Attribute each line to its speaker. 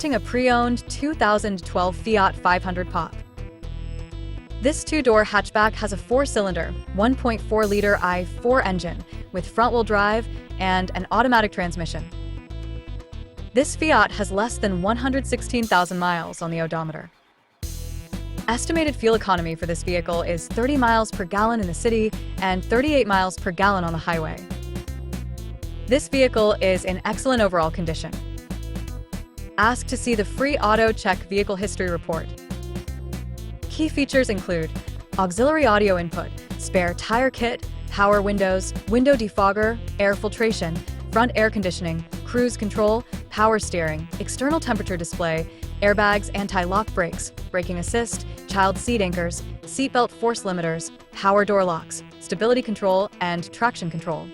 Speaker 1: presenting a pre-owned 2012 Fiat 500 Pop. This two-door hatchback has a four-cylinder, 1.4-liter i4 engine with front-wheel drive and an automatic transmission. This Fiat has less than 116,000 miles on the odometer. Estimated fuel economy for this vehicle is 30 miles per gallon in the city and 38 miles per gallon on the highway. This vehicle is in excellent overall condition. Ask to see the free Auto Check Vehicle History Report. Key features include auxiliary audio input, spare tire kit, power windows, window defogger, air filtration, front air conditioning, cruise control, power steering, external temperature display, airbags, anti-lock brakes, braking assist, child seat anchors, seatbelt force limiters, power door locks, stability control, and traction control.